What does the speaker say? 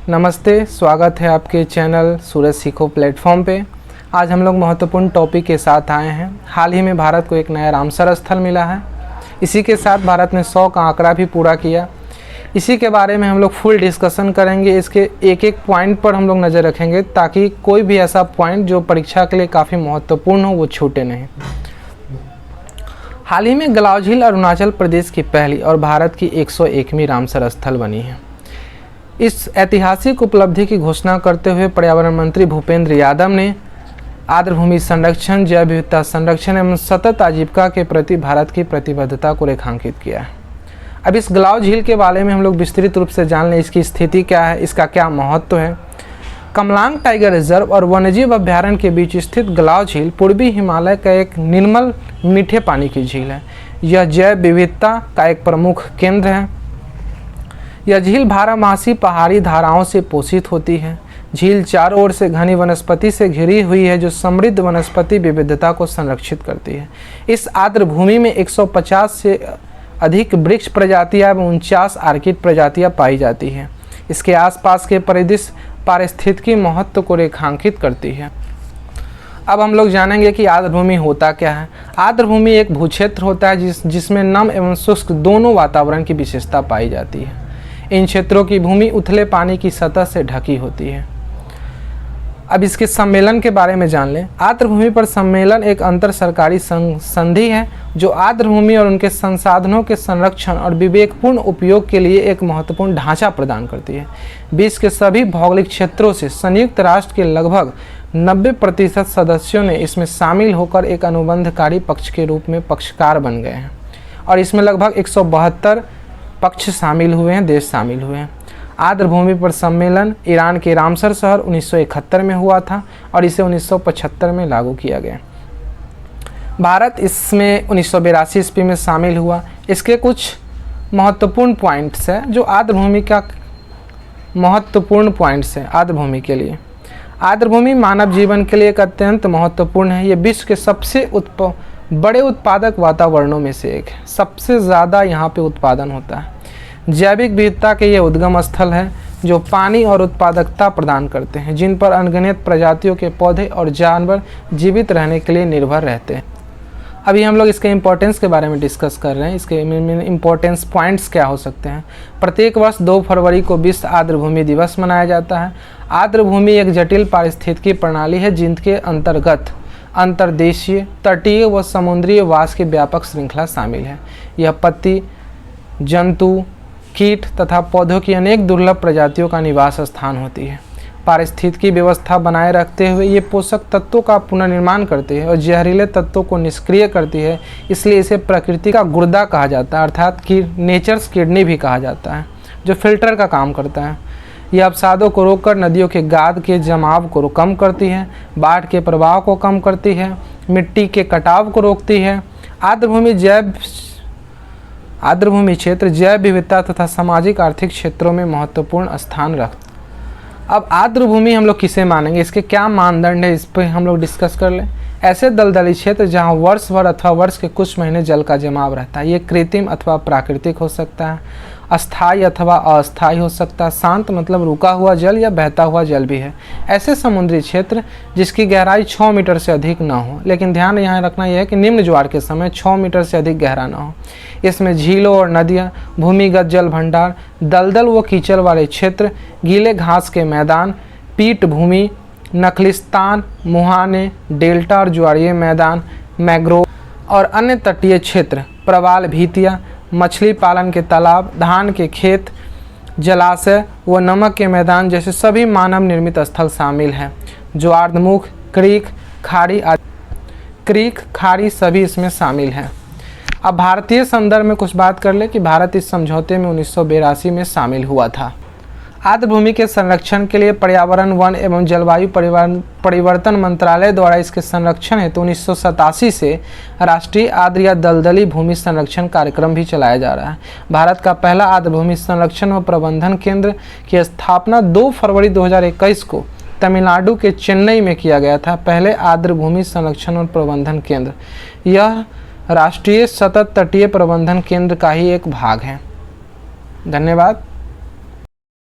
नमस्ते, स्वागत है आपके चैनल सूरज सीखो प्लेटफॉर्म पे। आज हम लोग महत्वपूर्ण टॉपिक के साथ आए हैं। हाल ही में भारत को एक नया रामसर स्थल मिला है। इसी के साथ भारत ने 100 का आंकड़ा भी पूरा किया। इसी के बारे में हम लोग फुल डिस्कशन करेंगे। इसके एक एक पॉइंट पर हम लोग नज़र रखेंगे ताकि कोई भी ऐसा पॉइंट जो परीक्षा के लिए काफ़ी महत्वपूर्ण हो वो छूटे नहीं। हाल ही में गलाव झील अरुणाचल प्रदेश की पहली और भारत की 101वीं रामसर स्थल बनी है। इस ऐतिहासिक उपलब्धि की घोषणा करते हुए पर्यावरण मंत्री भूपेंद्र यादव ने आर्द्रभूमि संरक्षण, जैव विविधता संरक्षण एवं सतत आजीविका के प्रति भारत की प्रतिबद्धता को रेखांकित किया है। अब इस गलाव झील के बारे में हम लोग विस्तृत रूप से जान लें। इसकी स्थिति क्या है, इसका क्या महत्व है। कमलांग टाइगर रिजर्व और वन्यजीव अभ्यारण्य के बीच स्थित गलाव झील पूर्वी हिमालय का एक निर्मल मीठे पानी की झील है। यह जैव विविधता का एक प्रमुख केंद्र है। यह झील बारहमासी पहाड़ी धाराओं से पोषित होती है। झील चारों ओर से घनी वनस्पति से घिरी हुई है जो समृद्ध वनस्पति विविधता को संरक्षित करती है। इस आर्द्र भूमि में 150 से अधिक वृक्ष प्रजातियां एवं 49 आर्किड प्रजातियां पाई जाती हैं। इसके आसपास के परिदृश्य पारिस्थितिकी महत्व को रेखांकित करती है। अब हम लोग जानेंगे कि आर्द्रभूमि होता क्या है। आर्द्रभूमि एक भूक्षेत्र होता है जिसमें नम एवं शुष्क दोनों वातावरण की विशेषता पाई जाती है। इन क्षेत्रों की भूमि उथले पानी की सतह से ढकी होती है। अब इसके सम्मेलन के बारे में जान लें। आर्द्रभूमि पर सम्मेलन एक अंतर सरकारी संधि है जो आर्द्रभूमि और उनके संसाधनों के संरक्षण और विवेकपूर्ण उपयोग के लिए एक महत्वपूर्ण ढांचा प्रदान करती है। विश्व के सभी भौगोलिक क्षेत्रों से संयुक्त राष्ट्र के लगभग 90% सदस्यों ने इसमें शामिल होकर एक अनुबंधकारी पक्ष के रूप में पक्षकार बन गए हैं और इसमें लगभग 172 पक्ष शामिल हुए हैं, देश शामिल हुए हैं। आर्द्रभूमि पर सम्मेलन ईरान के रामसर शहर 1971 में हुआ था और इसे 1975 में लागू किया गया। भारत इसमें 1982 ईस्वी में शामिल हुआ। इसके कुछ महत्वपूर्ण पॉइंट्स हैं जो आर्द्रभूमि का महत्वपूर्ण पॉइंट्स हैं आर्द्रभूमि के लिए। आर्द्रभूमि मानव जीवन के लिए एक अत्यंत महत्वपूर्ण है। ये विश्व के सबसे बड़े उत्पादक वातावरणों में से एक है। सबसे ज़्यादा यहाँ पे उत्पादन होता है। जैविक विविधता के ये उद्गम स्थल है जो पानी और उत्पादकता प्रदान करते हैं, जिन पर अनगिनत प्रजातियों के पौधे और जानवर जीवित रहने के लिए निर्भर रहते हैं। अभी हम लोग इसके इम्पोर्टेंस के बारे में डिस्कस कर रहे हैं। इसके इम्पोर्टेंस पॉइंट्स क्या हो सकते हैं। प्रत्येक वर्ष 2 फरवरी को विश्व आर्द्रभूमि दिवस मनाया जाता है। आर्द्रभूमि एक जटिल पारिस्थितिकी प्रणाली है जिनके अंतर्गत अंतर्देशीय, तटीय व समुद्रीय वास की व्यापक श्रृंखला शामिल है। यह पत्ती, जंतु, कीट तथा पौधों की अनेक दुर्लभ प्रजातियों का निवास स्थान होती है। पारिस्थितिकी व्यवस्था बनाए रखते हुए ये पोषक तत्वों का पुनर्निर्माण करती है और जहरीले तत्वों को निष्क्रिय करती है। इसलिए इसे प्रकृति का गुर्दा कहा जाता है, अर्थात कि नेचर्स किडनी भी कहा जाता है, जो फिल्टर का काम करता है। यह अवसादों को रोककर नदियों के गाद के जमाव को कम करती है, बाढ़ के प्रभाव को कम करती है, मिट्टी के कटाव को रोकती है। आर्द्रभूमि क्षेत्र जैव विविधता तथा सामाजिक आर्थिक क्षेत्रों में महत्वपूर्ण स्थान रखता है। अब आर्द्रभूमि हम लोग किसे मानेंगे, इसके क्या मानदंड है, इस पर हम लोग डिस्कस कर लें। ऐसे दलदली क्षेत्र जहाँ वर्ष भर अथवा वर्ष के कुछ महीने जल का जमाव रहता है। ये कृत्रिम अथवा प्राकृतिक हो सकता है, अस्थायी अथवा अस्थायी हो सकता है। शांत मतलब रुका हुआ जल या बहता हुआ जल भी है। ऐसे समुद्री क्षेत्र जिसकी गहराई 6 मीटर से अधिक ना हो, लेकिन ध्यान यहाँ रखना यह है कि निम्न ज्वार के समय 6 मीटर से अधिक गहरा ना हो। इसमें झीलों और नदियाँ, भूमिगत जल भंडार, दलदल व कीचड़ वाले क्षेत्र, गीले घास के मैदान, पीठ भूमि, नखलिस्तान, मुहाने, डेल्टा और ज्वारीय मैदान, मैंग्रोव और अन्य तटीय क्षेत्र, प्रवाल भीतियाँ, मछली पालन के तालाब, धान के खेत, जलाशय व नमक के मैदान जैसे सभी मानव निर्मित स्थल शामिल हैं। ज्वारमुख, क्रीक, खाड़ी सभी इसमें शामिल हैं। अब भारतीय संदर्भ में कुछ बात कर ले कि भारत इस समझौते में 1982 में शामिल हुआ था। आर्द्रभूमि के संरक्षण के लिए पर्यावरण, वन एवं जलवायु परिवर्तन मंत्रालय द्वारा इसके संरक्षण हेतु 1987 से राष्ट्रीय आर्द्र या दलदली भूमि संरक्षण कार्यक्रम भी चलाया जा रहा है। भारत का पहला आर्द्रभूमि संरक्षण व प्रबंधन केंद्र की स्थापना 2 फरवरी 2021 को तमिलनाडु के चेन्नई में किया गया था। पहले आर्द्रभूमि संरक्षण और प्रबंधन केंद्र, यह राष्ट्रीय सतत तटीय प्रबंधन केंद्र का ही एक भाग है। धन्यवाद।